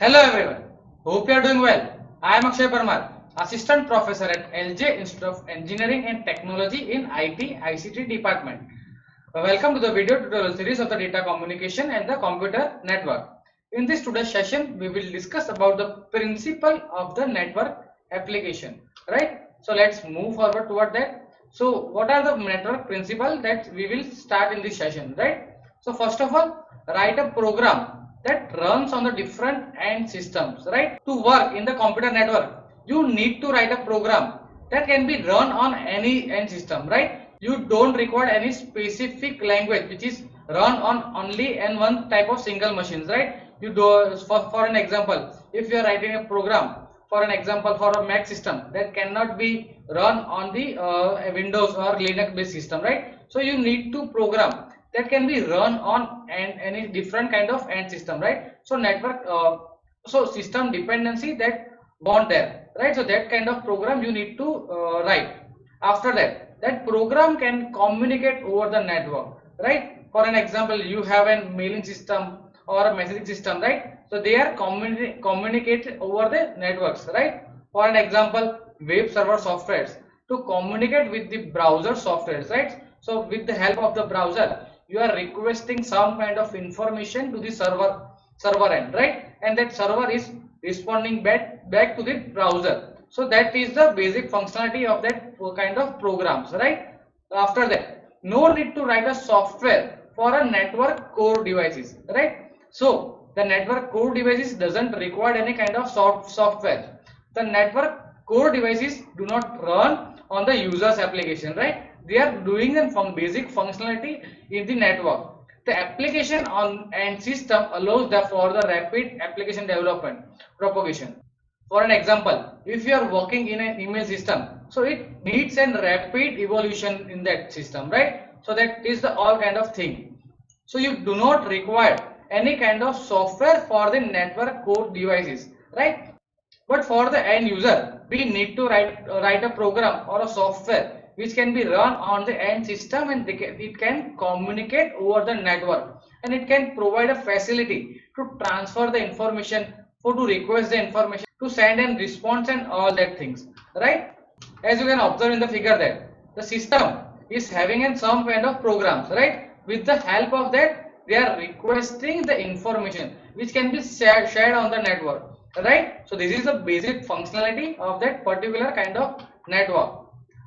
Hello everyone, hope you are doing well. I am Akshay Parmar, Assistant Professor at LJ Institute of Engineering and Technology in IT ICT Department. Welcome to the video tutorial series of the data communication and the computer network. In this today's session, we will discuss about the principle of the network application. Right? So let's move forward toward that. So what are the network principle that we will start in this session? Right? So first of all, write a program that runs on the different end systems. Right? To work in the computer network, you need to write a program that can be run on any end system. Right? You don't require any specific language which is run on only and one type of single machines, right? You do for an example, if you are writing a program for an example for a Mac system that cannot be run on the Windows or Linux based system, right? So you need to program that can be run on any different kind of end system, right? So network so system dependency that want there, right? So that kind of program you need to write. After that program can communicate over the network, right? For an example, you have a mailing system or a messaging system, right? So they are communicate over the networks, right? For an example, web server softwares to communicate with the browser softwares, right? So with the help of the browser, you are requesting some kind of information to the server end, right? And that server is responding back to the browser. So that is the basic functionality of that kind of programs, right? After that, no need to write a software for a network core devices, right? So the network core devices doesn't require any kind of software. The network core devices do not run on the user's application, right? They are doing a basic functionality in the network. The application on and system allows for the rapid application development propagation. For an example, if you are working in an email system, so it needs a rapid evolution in that system, right? So that is the all kind of thing. So you do not require any kind of software for the network core devices, right? But for the end user, we need to write a program or a software which can be run on the end system, and it can communicate over the network, and it can provide a facility to transfer the information, for to request the information, to send and response and all that things, right? As you can observe in the figure that the system is having some kind of programs, right? With the help of that, they are requesting the information which can be shared on the network, right? So this is the basic functionality of that particular kind of network.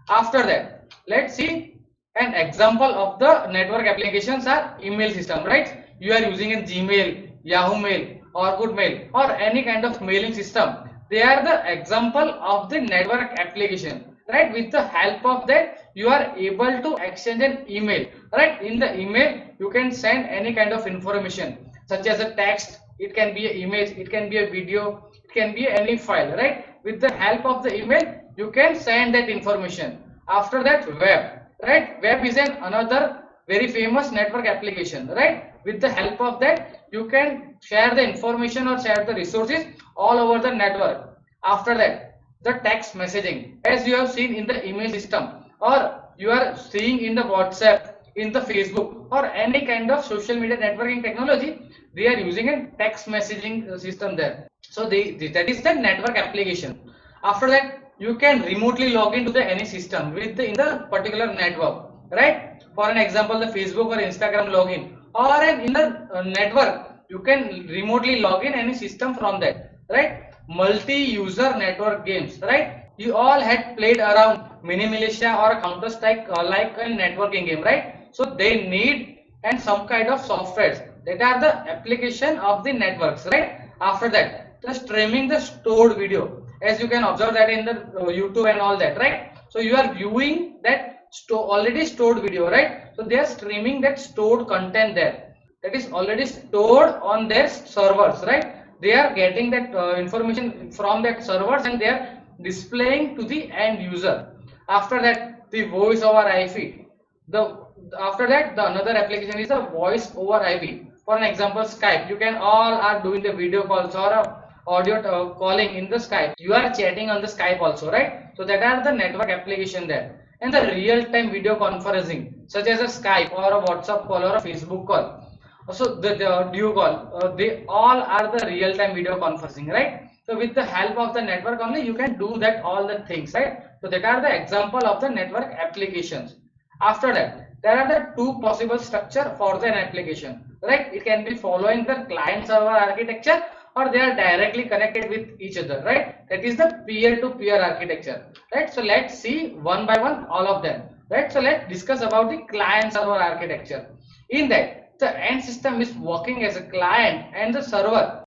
After that, let's see an example of the network applications are email system, right? You are using a Gmail, Yahoo Mail, Orkut Mail, or any kind of mailing system. They are the example of the network application, right? With the help of that, you are able to exchange an email, right? In the email, you can send any kind of information such as a text. It can be an image, it can be a video, it can be any file, right? With the help of the email, you can send that information. After that, web, right? Web is another very famous network application, right? With the help of that, you can share the information or share the resources all over the network. After that, the text messaging, as you have seen in the email system, or you are seeing in the WhatsApp, in the Facebook, or any kind of social media networking technology, they are using a text messaging system there. So that is the network application. After that, you can remotely log into the any system with in the particular network, right? For an example, the Facebook or Instagram login, or in the network, you can remotely log in any system from that, right? Multi-user network games, right? You all had played around Mini Militia or Counter Strike like a networking game, right? So they need and some kind of softwares that are the application of the networks, right? After that, the streaming the stored video, as you can observe that in the YouTube and all that, right? So you are viewing that already stored video, right? So they are streaming that stored content there, that is already stored on their servers, right? They are getting that information from that servers, and they are displaying to the end user. After that, the voice over IP, the after that, the another application is a voice over IP. For an example, Skype, you can all are doing the video calls or audio calling in the Skype. You are chatting on the Skype also, right? So that are the network application there. And the real time video conferencing, such as a Skype or a WhatsApp call or a Facebook call, So the video call, they all are the real-time video conferencing, right? So with the help of the network only, you can do that all the things, right? So that are the example of the network applications. After that, there are the two possible structure for the application, right? It can be following the client server architecture, or they are directly connected with each other, right? That is the peer-to-peer architecture, right? So let's see one by one all of them, right? So let's discuss about the client server architecture. In that, the end system is working as a client, and the server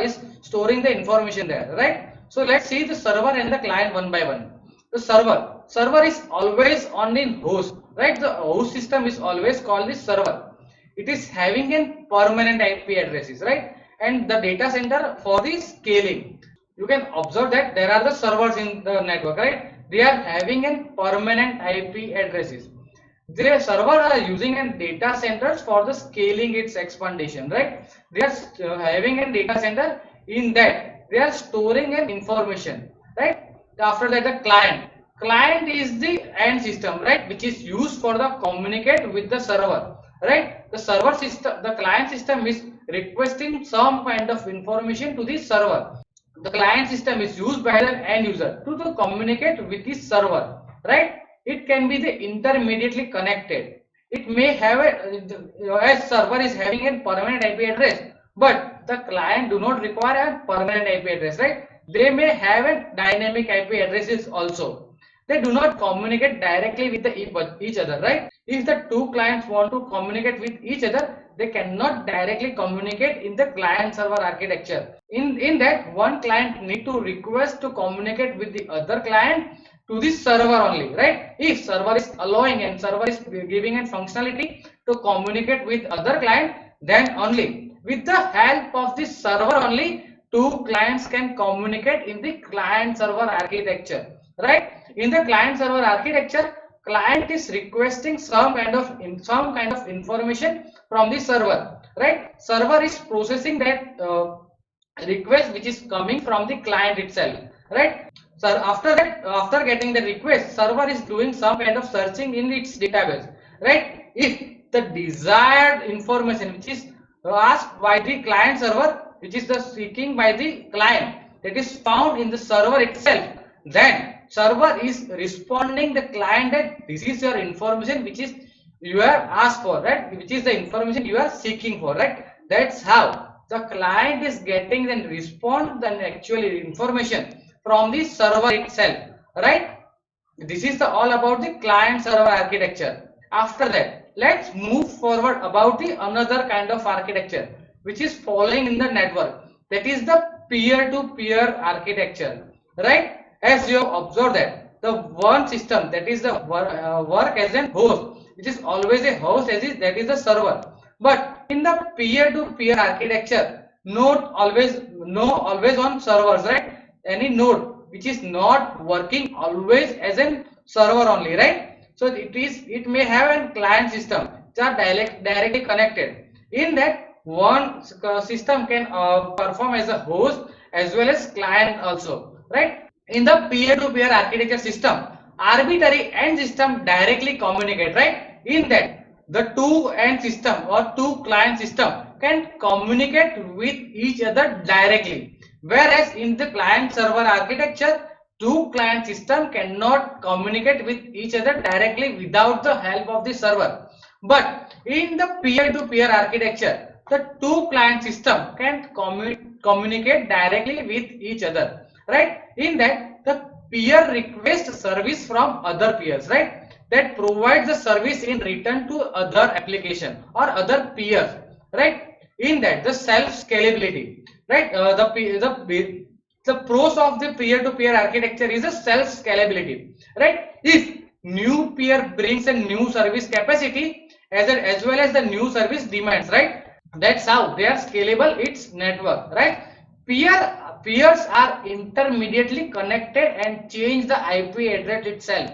is storing the information there, right? So let's see the server and the client one by one. The server is always on the host, right? The host system is always called the server. It is having a permanent IP addresses, right? And the data center for the scaling. You can observe that there are the servers in the network, right? They are having a permanent IP addresses. Their servers are using a data centers for the scaling its expansion, right? They are having a data center. In that they are storing an information, right? After that, the client is the end system, right, which is used for the communicate with the server, right? The server system, the client system is requesting some kind of information to the server. The client system is used by the end user to communicate with the server, right? It can be the intermediately connected. It may have a server is having a permanent IP address, but the client do not require a permanent IP address, right? They may have a dynamic IP addresses also. They do not communicate directly with each other, right? If the two clients want to communicate with each other, they cannot directly communicate in the client server architecture. In that, one client need to request to communicate with the other client to the server only, right? If server is allowing and server is giving a functionality to communicate with other client, then only with the help of the server only two clients can communicate in the client server architecture, right? In the client server architecture, client is requesting some kind of information from the server, right? Server is processing that request which is coming from the client itself, right? So after that, after getting the request, server is doing some kind of searching in its database, right? If the desired information which is asked by the client server, which is the seeking by the client, that is found in the server itself, then server is responding the client that this is your information which is you have asked for, right? Which is the information you are seeking for, right? That's how the client is getting the response and actually information from the server itself, right? This is the all about the client server architecture. After that, let's move forward about the another kind of architecture which is following in the network, that is the peer-to-peer architecture, right? As you have observed that the one system, that is the work as a host, which is always a host, as is that is the server. But in the peer-to-peer architecture, always on servers, right? Any node which is not working always as a server only, right? So it may have a client system which are directly connected. In that, one system can perform as a host as well as client also, right? In the peer-to-peer architecture system, arbitrary end system directly communicate, right? In that, the two end system or two client system can communicate with each other directly, whereas in the client server architecture, two client system cannot communicate with each other directly without the help of the server. But in the peer-to-peer architecture, the two client system can communicate directly with each other, right? In that, the peer request service from other peers, right? That provides the service in return to other application or other peers, right? In that, the self scalability, right? The pros of the peer-to-peer architecture is a self scalability, right? If new peer brings a new service capacity as well as the new service demands, right? That's how they are scalable its network, right? Peers are intermediately connected and change the IP address itself.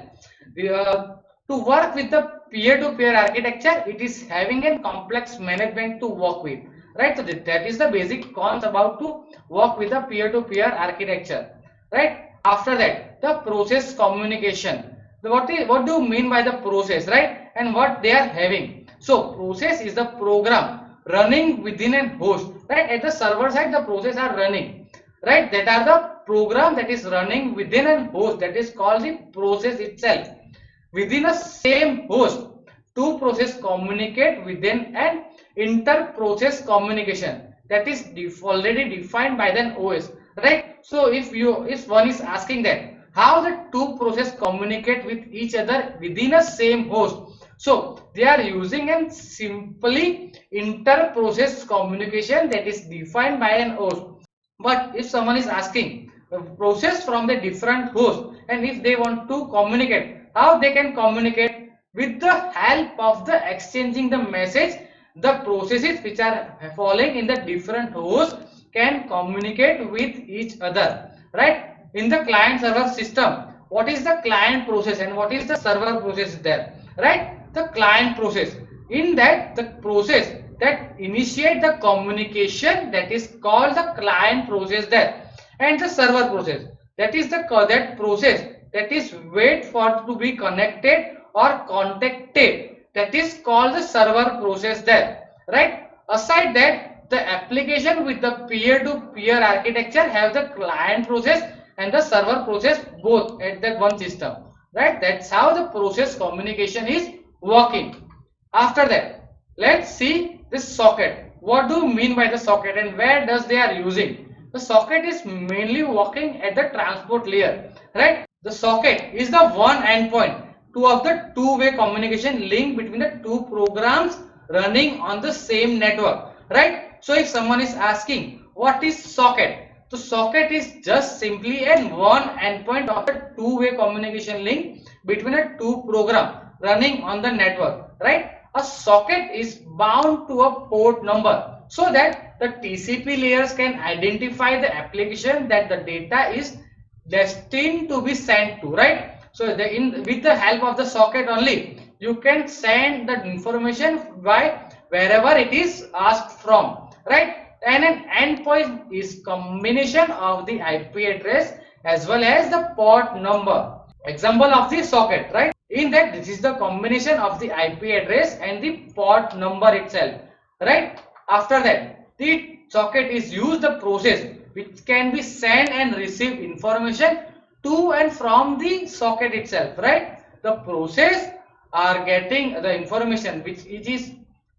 To work with the peer-to-peer architecture, it is having a complex management to work with, right? So that is the basic cons about to work with the peer-to-peer architecture, right? After that, the process communication. What do you mean by the process, right? And what they are having? So process is the program running within a host, right? At the server side, the process are running, right? That are the program that is running within a host, that is called the process itself. Within a same host, two process communicate within an inter-process communication that is already defined by the OS, right? So if one is asking that how the two process communicate with each other within a same host, so they are using a simply inter-process communication that is defined by an host. But if someone is asking a process from the different host, and if they want to communicate, how they can communicate? With the help of the exchanging the message, the processes which are falling in the different hosts can communicate with each other, right? In the client server system, what is the client process and what is the server process there, right? The client process, in that the process that initiate the communication, that is called the client process there, and the server process, that is the that process that is wait for to be connected or contacted, that is called the server process there, right? Aside that, the application with the peer-to-peer architecture have the client process and the server process both at that one system, right? That's how the process communication is working. After that, let's see this socket. What do you mean by the socket and where does they are using? The socket is mainly working at the transport layer, right? The socket is the one endpoint two of the two-way communication link between the two programs running on the same network, right? So if someone is asking what is socket, so socket is just simply a one endpoint of the two-way communication link between a two program running on the network, right? A socket is bound to a port number so that the TCP layers can identify the application that the data is destined to be sent to, right? So with the help of the socket only, you can send the information by wherever it is asked from, right? And an endpoint is combination of the IP address as well as the port number. Example of the socket, right? In that, this is the combination of the IP address and the port number itself, right? After that, the socket is used the process which can be send and receive information to and from the socket itself, right? The process are getting the information which it is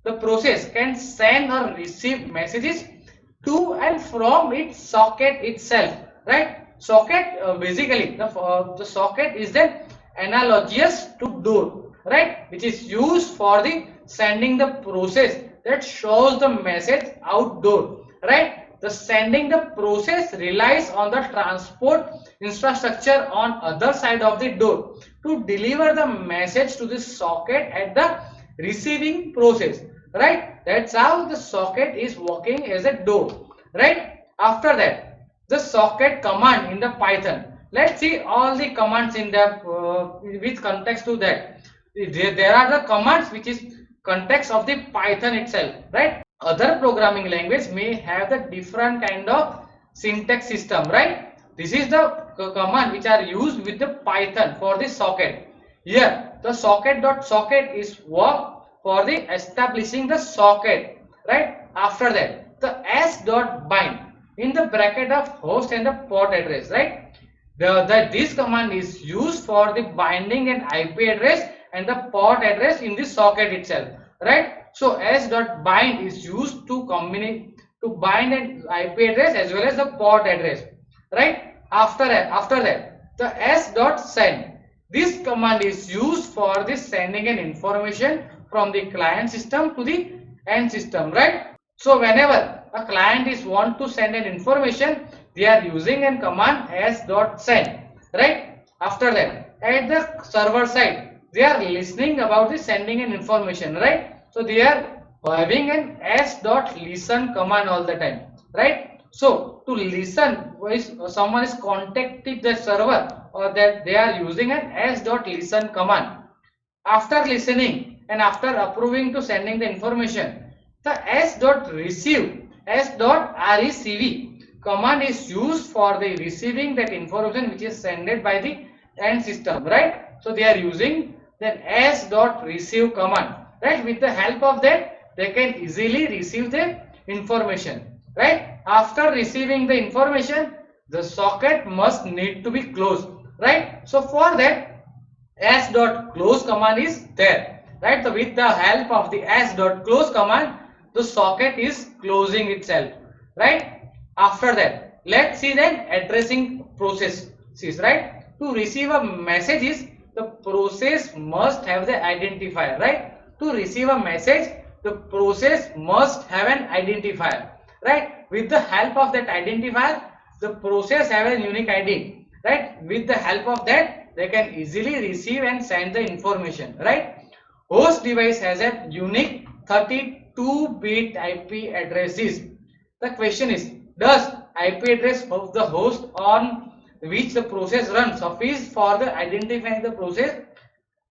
the process can send or receive messages to and from its socket itself, right? Socket basically the socket is then analogous to door, right? Which is used for the sending the process that shows the message outdoor, right? The sending the process relies on the transport infrastructure on other side of the door to deliver the message to the socket at the receiving process, right? That's how the socket is working as a door, right? After that, the socket command in the Python. Let's see all the commands in the with context to that. There are the commands which is context of the Python itself, right? Other programming language may have the different kind of syntax system, right? This is the command which are used with the Python for the socket. Here the socket.socket is work for the establishing the socket, right? After that, the s.bind in the bracket of host and the port address, right? This command is used for the binding an IP address and the port address in the socket itself, right? So s.bind is used to bind an IP address as well as the port address, right? After that, the s.send. This command is used for the sending an information from the client system to the end system, right? So whenever a client is want to send an information, they are using a command s.send, right? After that, at the server side, they are listening about the sending an information, right? So they are having an s.listen command all the time, right? So to listen, someone is contacting the server or that they are using an s.listen command. After listening and after approving to sending the information, the s.receive command is used for the receiving that information which is sent by the end system, right? So they are using the s.receive command, right? With the help of that, they can easily receive the information, right? After receiving the information, the socket must need to be closed, right? So for that, s.close command is there, right? So with the help of the s.close command, the socket is closing itself, right? After that, let's see then addressing process, right? To receive a message is the process must have the identifier, right? To receive a message, the process must have an identifier, right? With the help of that identifier, the process have a unique ID, right? With the help of that, they can easily receive and send the information, right? Host device has a unique 32-bit IP addresses. The question is, does IP address of the host on which the process runs suffice for the identifying the process?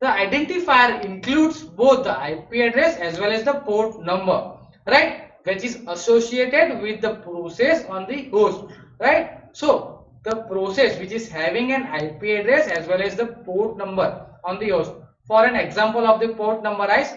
The identifier includes both the IP address as well as the port number, right, which is associated with the process on the host, right? So the process which is having an IP address as well as the port number on the host. For an example of the port number is,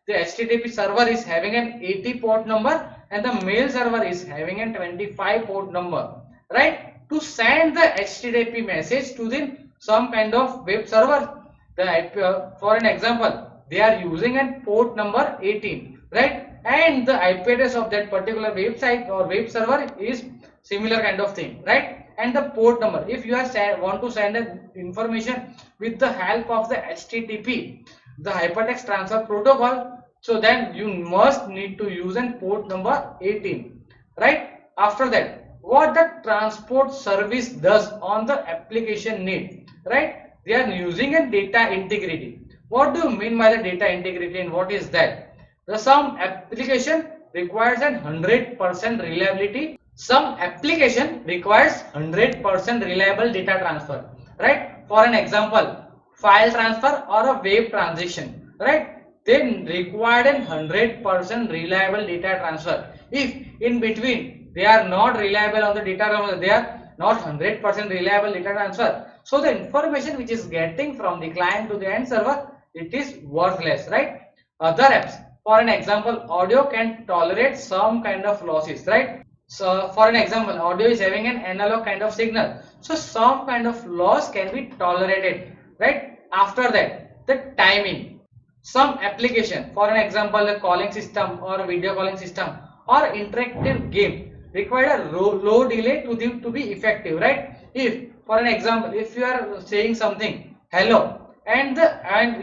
the HTTP server is having an 80 port number and the mail server is having a 25 port number, right? To send the HTTP message to the some kind of web server, the IP, for an example, they are using a port number 18, right? And the IP address of that particular website or web server is similar kind of thing, right? And the port number, if you are want to send an information with the help of the HTTP, the hypertext transfer protocol, so then you must need to use a port number 18, right? After that, what the transport service does on the application need, right? They are using a data integrity. What do you mean by the data integrity and what is that? The some application requires a 100% reliability. Some application requires 100% reliable data transfer, right? For an example, file transfer or a web transaction, right? Then required a 100% reliable data transfer. If in between they are not reliable on the data transfer, they are not 100% reliable data transfer, so the information which is getting from the client to the end server, it is worthless, right? Other apps, for an example, audio can tolerate some kind of losses, right? So for an example, audio is having an analog kind of signal, so some kind of loss can be tolerated, right? After that, the timing, some application, for an example, a calling system or a video calling system or interactive game require a low delay to be effective, right? If for an example, if you are saying something hello and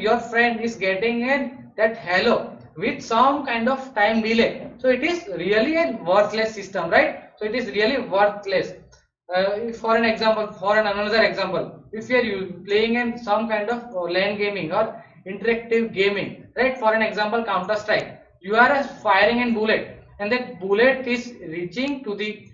your friend is getting in that hello with some kind of time delay, so it is really a worthless system, right? So it is really worthless. For an example, for another example, if you are playing in some kind of LAN gaming or interactive gaming, right? For an example, Counter Strike, you are firing a bullet and that bullet is reaching to the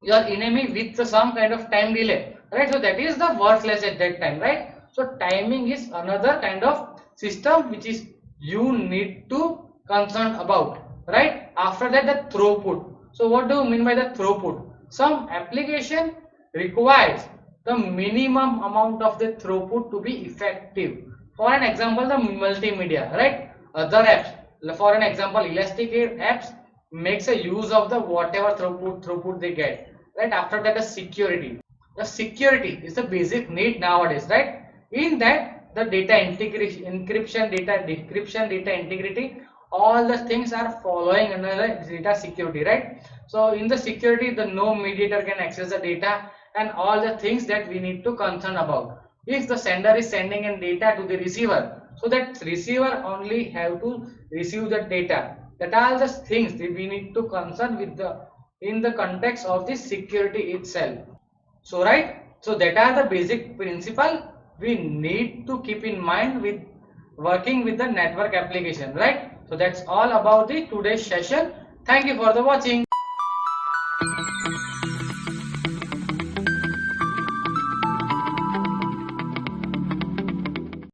your enemy with some kind of time delay, right? So that is the worthless at that time, right? So timing is another kind of system which is you need to concern about, right? After that, the throughput. So what do you mean by the throughput? Some application requires the minimum amount of the throughput to be effective. For an example, the multimedia, right? Other apps, for an example, Elasticsearch apps makes a use of the whatever throughput they get, right? After that, the security is the basic need nowadays, right? In that, the data integration, encryption, data decryption, data integrity, all the things are following under the data security, right? So in the security, the no mediator can access the data and all the things that we need to concern about. If the sender is sending in data to the receiver, so that receiver only have to receive the data. That are the things that we need to concern with the in the context of the security itself. So right, so that are the basic principle we need to keep in mind with working with the network application, right? So that's all about the today's session. Thank you for the watching.